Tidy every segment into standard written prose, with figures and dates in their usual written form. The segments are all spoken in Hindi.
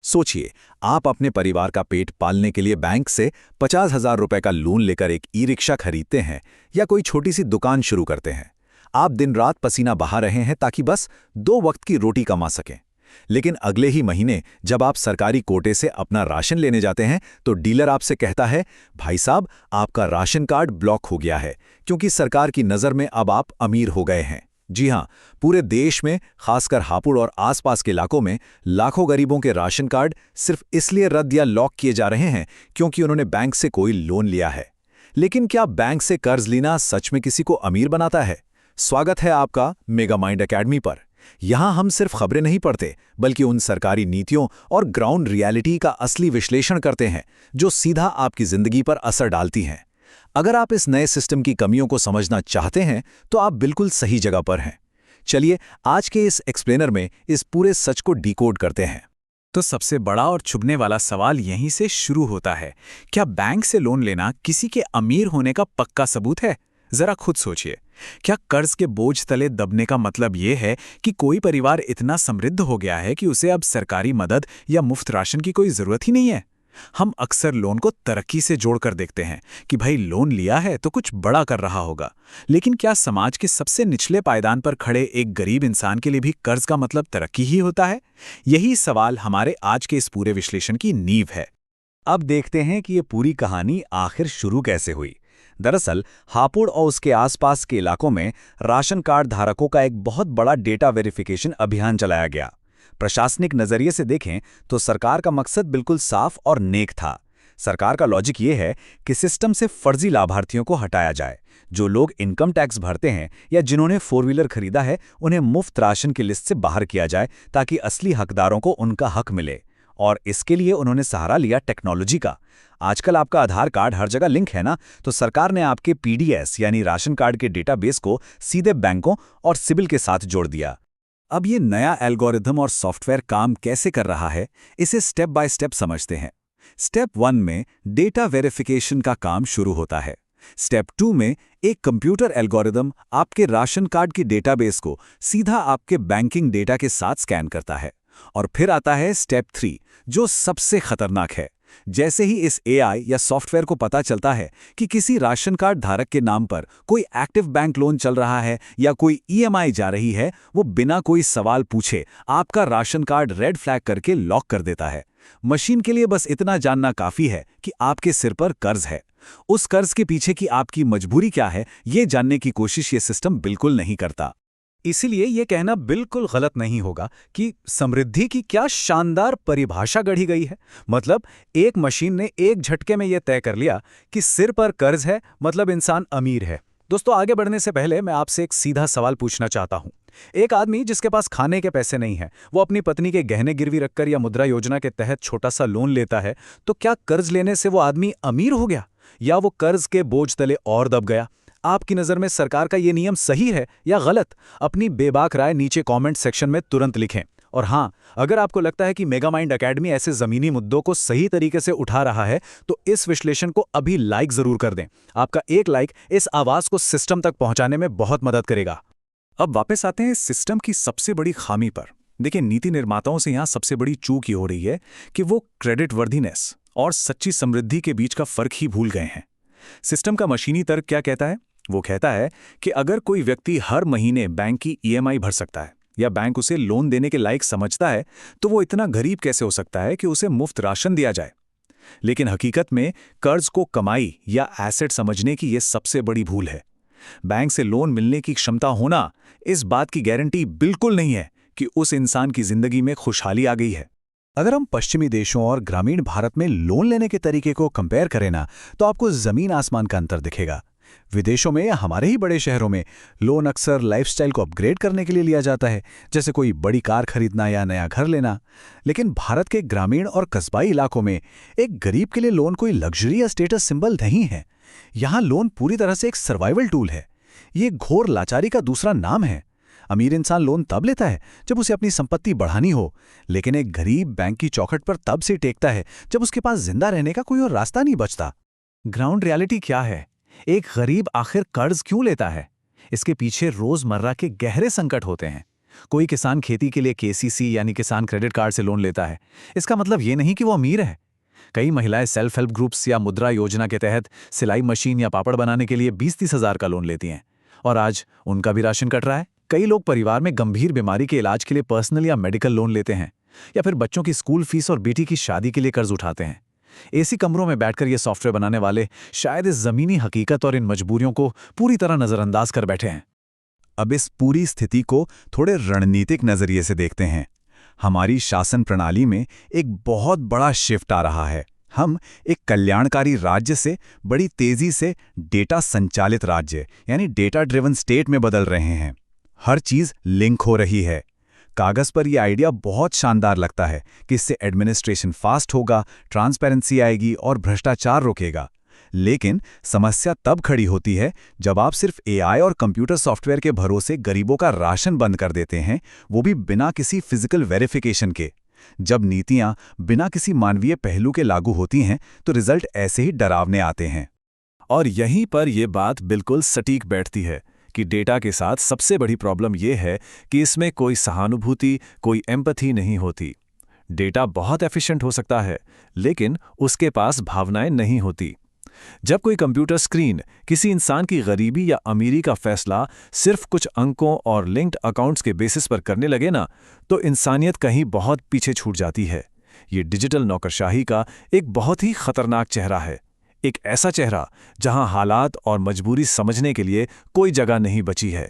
सोचिए, आप अपने परिवार का पेट पालने के लिए बैंक से 50,000 रुपए का लोन लेकर एक ई रिक्शा खरीदते हैं या कोई छोटी सी दुकान शुरू करते हैं। आप दिन रात पसीना बहा रहे हैं ताकि बस 2 वक्त की रोटी कमा सकें। लेकिन अगले ही महीने जब आप सरकारी कोटे से अपना राशन लेने जाते हैं तो डीलर आपसे कहता है, भाई साहब, आपका राशन कार्ड ब्लॉक हो गया है क्योंकि सरकार की नज़र में अब आप अमीर हो गए हैं। जी हां, पूरे देश में, खासकर हापुड़ और आसपास के इलाकों में लाखों गरीबों के राशन कार्ड सिर्फ इसलिए रद्द या लॉक किए जा रहे हैं क्योंकि उन्होंने बैंक से कोई लोन लिया है। लेकिन क्या बैंक से कर्ज लेना सच में किसी को अमीर बनाता है? स्वागत है आपका मेगा माइंड एकेडमी पर। यहां हम सिर्फ खबरें नहीं पढ़ते, बल्कि उन सरकारी नीतियों और ग्राउंड रियलिटी का असली विश्लेषण करते हैं जो सीधा आपकी जिंदगी पर असर डालती हैं। अगर आप इस नए सिस्टम की कमियों को समझना चाहते हैं तो आप बिल्कुल सही जगह पर हैं। चलिए आज के इस एक्सप्लेनर में इस पूरे सच को डिकोड करते हैं। तो सबसे बड़ा और चुभने वाला सवाल यहीं से शुरू होता है, क्या बैंक से लोन लेना किसी के अमीर होने का पक्का सबूत है? जरा खुद सोचिए, क्या कर्ज के बोझ तले दबने का मतलब ये है कि कोई परिवार इतना समृद्ध हो गया है कि उसे अब सरकारी मदद या मुफ्त राशन की कोई जरूरत ही नहीं है? हम अक्सर लोन को तरक्की से जोड़कर देखते हैं कि भाई लोन लिया है तो कुछ बड़ा कर रहा होगा। लेकिन क्या समाज के सबसे निचले पायदान पर खड़े एक गरीब इंसान के लिए भी कर्ज का मतलब तरक्की ही होता है? यही सवाल हमारे आज के इस पूरे विश्लेषण की नींव है। अब देखते हैं कि ये पूरी कहानी आखिर शुरू कैसे हुई। दरअसल हापुड़ और उसके आसपास के इलाकों में राशन कार्ड धारकों का एक बहुत बड़ा डेटा वेरिफिकेशन अभियान चलाया गया। प्रशासनिक नजरिए से देखें तो सरकार का मकसद बिल्कुल साफ और नेक था। सरकार का लॉजिक ये है कि सिस्टम से फर्जी लाभार्थियों को हटाया जाए। जो लोग इनकम टैक्स भरते हैं या जिन्होंने 4 व्हीलर खरीदा है, उन्हें मुफ्त राशन की लिस्ट से बाहर किया जाए ताकि असली हकदारों को उनका हक मिले। और इसके लिए उन्होंने सहारा लिया टेक्नोलॉजी का। आजकल आपका आधार कार्ड हर जगह लिंक है ना, तो सरकार ने आपके पीडीएस यानी राशन कार्ड के डेटाबेस को सीधे बैंकों और सिबिल के साथ जोड़ दिया। अब ये नया एल्गोरिथम और सॉफ्टवेयर काम कैसे कर रहा है, इसे स्टेप बाय स्टेप समझते हैं। स्टेप 1 में डेटा वेरिफिकेशन का काम शुरू होता है। स्टेप 2 में एक कंप्यूटर एल्गोरिथम आपके राशन कार्ड की डेटाबेस को सीधा आपके बैंकिंग डेटा के साथ स्कैन करता है। और फिर आता है स्टेप 3, जो सबसे खतरनाक है। जैसे ही इस एआई या सॉफ्टवेयर को पता चलता है कि किसी राशन कार्ड धारक के नाम पर कोई एक्टिव बैंक लोन चल रहा है या कोई ईएमआई जा रही है, वो बिना कोई सवाल पूछे आपका राशन कार्ड रेड फ्लैग करके लॉक कर देता है। मशीन के लिए बस इतना जानना काफी है कि आपके सिर पर कर्ज है। उस कर्ज के पीछे की आपकी मजबूरी क्या है, ये जानने की कोशिश ये सिस्टम बिल्कुल नहीं करता। इसीलिए ये कहना बिल्कुल गलत नहीं होगा कि समृद्धि की क्या शानदार परिभाषा गढ़ी गई है। मतलब एक मशीन ने एक झटके में यह तय कर लिया कि सिर पर कर्ज है मतलब इंसान अमीर है। दोस्तों, आगे बढ़ने से पहले मैं आपसे एक सीधा सवाल पूछना चाहता हूं। एक आदमी जिसके पास खाने के पैसे नहीं है, वो अपनी पत्नी के गहने गिरवी रखकर या मुद्रा योजना के तहत छोटा सा लोन लेता है, तो क्या कर्ज लेने से वो आदमी अमीर हो गया या वो कर्ज के बोझ तले और दब गया? आपकी नज़र में सरकार का ये नियम सही है या गलत? अपनी बेबाक राय नीचे कमेंट सेक्शन में तुरंत लिखें। और हाँ, अगर आपको लगता है कि मेगा माइंड एकेडमी ऐसे ज़मीनी मुद्दों को सही तरीके से उठा रहा है, तो इस विश्लेषण को अभी लाइक ज़रूर कर दें। आपका एक लाइक इस आवाज़ को सिस्टम तक पहुंचाने में बहुत मदद करेगा। अब वापस आते हैं सिस्टम की सबसे बड़ी खामी पर। देखिए, नीति निर्माताओं से यहाँ सबसे बड़ी चूक ये हो रही है कि वो क्रेडिट वर्दीनेस और सच्ची समृद्धि के बीच का फर्क ही भूल गए हैं। सिस्टम का मशीनी तर्क क्या कहता है? वो कहता है कि अगर कोई व्यक्ति हर महीने बैंक की ईएमआई भर सकता है या बैंक उसे लोन देने के लायक समझता है, तो वो इतना गरीब कैसे हो सकता है कि उसे मुफ्त राशन दिया जाए। लेकिन हकीकत में कर्ज को कमाई या एसेट समझने की ये सबसे बड़ी भूल है। बैंक से लोन मिलने की क्षमता होना इस बात की गारंटी बिल्कुल नहीं है कि उस इंसान की जिंदगी में खुशहाली आ गई है। अगर हम पश्चिमी देशों और ग्रामीण भारत में लोन लेने के तरीके को कंपेयर करें ना, तो आपको जमीन आसमान का अंतर दिखेगा। विदेशों में या हमारे ही बड़े शहरों में लोन अक्सर लाइफस्टाइल को अपग्रेड करने के लिए लिया जाता है, जैसे कोई बड़ी कार खरीदना या नया घर लेना। लेकिन भारत के ग्रामीण और कस्बाई इलाकों में एक गरीब के लिए लोन कोई लग्जरी या स्टेटस सिंबल नहीं है। यहाँ लोन पूरी तरह से एक सर्वाइवल टूल है। ये घोर लाचारी का दूसरा नाम है। अमीर इंसान लोन तब लेता है जब उसे अपनी संपत्ति बढ़ानी हो, लेकिन एक गरीब बैंक की चौखट पर तब से टेकता है जब उसके पास जिंदा रहने का कोई और रास्ता नहीं बचता। ग्राउंड रियलिटी क्या है? एक गरीब आखिर कर्ज क्यों लेता है? इसके पीछे रोजमर्रा के गहरे संकट होते हैं। कोई किसान खेती के लिए केसीसी यानी किसान क्रेडिट कार्ड से लोन लेता है, इसका मतलब ये नहीं कि वो अमीर है। कई महिलाएं सेल्फ हेल्प ग्रुप्स या मुद्रा योजना के तहत सिलाई मशीन या पापड़ बनाने के लिए 20-30 हज़ार का लोन लेती हैं, और आज उनका भी राशन कट रहा है। कई लोग परिवार में गंभीर बीमारी के इलाज के लिए पर्सनल या मेडिकल लोन लेते हैं, या फिर बच्चों की स्कूल फीस और बेटी की शादी के लिए कर्ज उठाते हैं। एसी कमरों में बैठकर ये सॉफ्टवेयर बनाने वाले शायद इस जमीनी हकीकत और इन मजबूरियों को पूरी तरह नजरअंदाज कर बैठे हैं। अब इस पूरी स्थिति को थोड़े रणनीतिक नजरिए से देखते हैं। हमारी शासन प्रणाली में एक बहुत बड़ा शिफ्ट आ रहा है। हम एक कल्याणकारी राज्य से बड़ी तेजी से डेटा संचालित राज्य यानी डेटा ड्रिवन स्टेट में बदल रहे हैं। हर चीज लिंक हो रही है। कागज पर यह आइडिया बहुत शानदार लगता है कि इससे एडमिनिस्ट्रेशन फास्ट होगा, ट्रांसपेरेंसी आएगी और भ्रष्टाचार रुकेगा। लेकिन समस्या तब खड़ी होती है जब आप सिर्फ एआई और कंप्यूटर सॉफ्टवेयर के भरोसे गरीबों का राशन बंद कर देते हैं, वो भी बिना किसी फिजिकल वेरिफिकेशन के। जब नीतियां बिना किसी मानवीय पहलू के लागू होती हैं तो रिजल्ट ऐसे ही डरावने आते हैं। और यहीं पर यह बात बिल्कुल सटीक बैठती है कि डेटा के साथ सबसे बड़ी प्रॉब्लम यह है कि इसमें कोई सहानुभूति, कोई एम्पैथी नहीं होती। डेटा बहुत एफिशिएंट हो सकता है, लेकिन उसके पास भावनाएं नहीं होती। जब कोई कंप्यूटर स्क्रीन किसी इंसान की गरीबी या अमीरी का फैसला सिर्फ कुछ अंकों और लिंक्ड अकाउंट्स के बेसिस पर करने लगे ना, तो इंसानियत कहीं बहुत पीछे छूट जाती है। ये डिजिटल नौकरशाही का एक बहुत ही खतरनाक चेहरा है। एक ऐसा चेहरा जहां हालात और मजबूरी समझने के लिए कोई जगह नहीं बची है।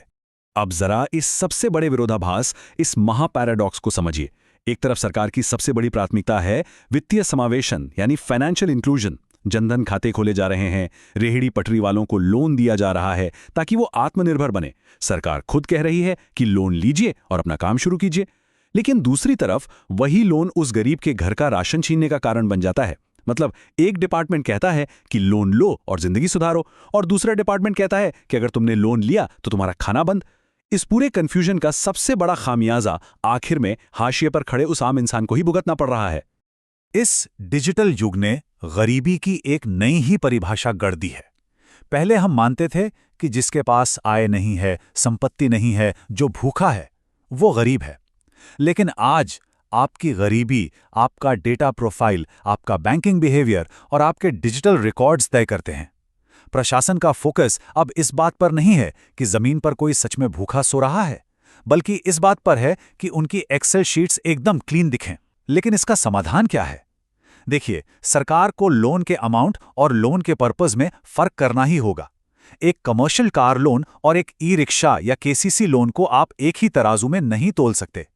अब जरा इस सबसे बड़े विरोधाभास, इस महापैराडॉक्स को समझिए। एक तरफ सरकार की सबसे बड़ी प्राथमिकता है वित्तीय समावेशन यानी फाइनेंशियल इंक्लूजन। जनधन खाते खोले जा रहे हैं, रेहड़ी पटरी वालों को लोन दिया जा रहा है ताकि वो आत्मनिर्भर बने। सरकार खुद कह रही है कि लोन लीजिए और अपना काम शुरू कीजिए। लेकिन दूसरी तरफ वही लोन उस गरीब के घर का राशन छीनने का कारण बन जाता है। मतलब एक डिपार्टमेंट कहता है कि लोन लो और जिंदगी सुधारो, और दूसरा डिपार्टमेंट कहता है कि अगर तुमने लोन लिया तो तुम्हारा खाना बंद। इस पूरे कंफ्यूजन का सबसे बड़ा खामियाजा आखिर में हाशिए पर खड़े उस आम इंसान को ही भुगतना पड़ रहा है। इस डिजिटल युग ने गरीबी की एक नई ही परिभाषा गढ़ दी है। पहले हम मानते थे कि जिसके पास आय नहीं है, संपत्ति नहीं है, जो भूखा है, वो गरीब है। लेकिन आज आपकी गरीबी आपका डेटा प्रोफाइल, आपका बैंकिंग बिहेवियर और आपके डिजिटल रिकॉर्ड्स तय करते हैं। प्रशासन का फोकस अब इस बात पर नहीं है कि जमीन पर कोई सच में भूखा सो रहा है, बल्कि इस बात पर है कि उनकी एक्सेल शीट्स एकदम क्लीन दिखें। लेकिन इसका समाधान क्या है? देखिए, सरकार को लोन के अमाउंट और लोन के पर्पस में फर्क करना ही होगा। एक कमर्शियल कार लोन और एक ई रिक्शा या केसीसी लोन को आप एक ही तराजू में नहीं तोल सकते।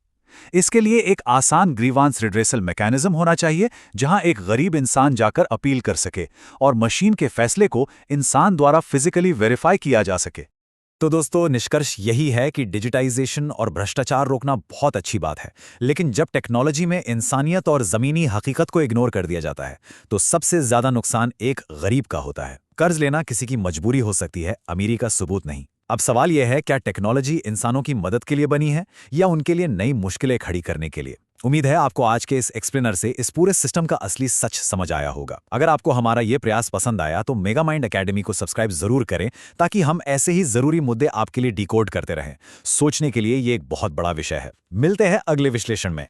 इसके लिए एक आसान ग्रीवांस रिड्रेसल मैकेनिज्म होना चाहिए, जहां एक गरीब इंसान जाकर अपील कर सके और मशीन के फैसले को इंसान द्वारा फिजिकली वेरीफाई किया जा सके। तो दोस्तों, निष्कर्ष यही है कि डिजिटाइजेशन और भ्रष्टाचार रोकना बहुत अच्छी बात है, लेकिन जब टेक्नोलॉजी में इंसानियत और जमीनी हकीकत को इग्नोर कर दिया जाता है तो सबसे ज्यादा नुकसान एक गरीब का होता है। कर्ज लेना किसी की मजबूरी हो सकती है, अमीरी का सबूत नहीं। अब सवाल यह है, क्या टेक्नोलॉजी इंसानों की मदद के लिए बनी है या उनके लिए नई मुश्किलें खड़ी करने के लिए? उम्मीद है आपको आज के इस एक्सप्लेनर से इस पूरे सिस्टम का असली सच समझ आया होगा। अगर आपको हमारा ये प्रयास पसंद आया तो मेगा माइंड एकेडमी को सब्सक्राइब जरूर करें, ताकि हम ऐसे ही जरूरी मुद्दे आपके लिए डिकोड करते रहें। सोचने के लिए ये एक बहुत बड़ा विषय है। मिलते हैं अगले विश्लेषण में।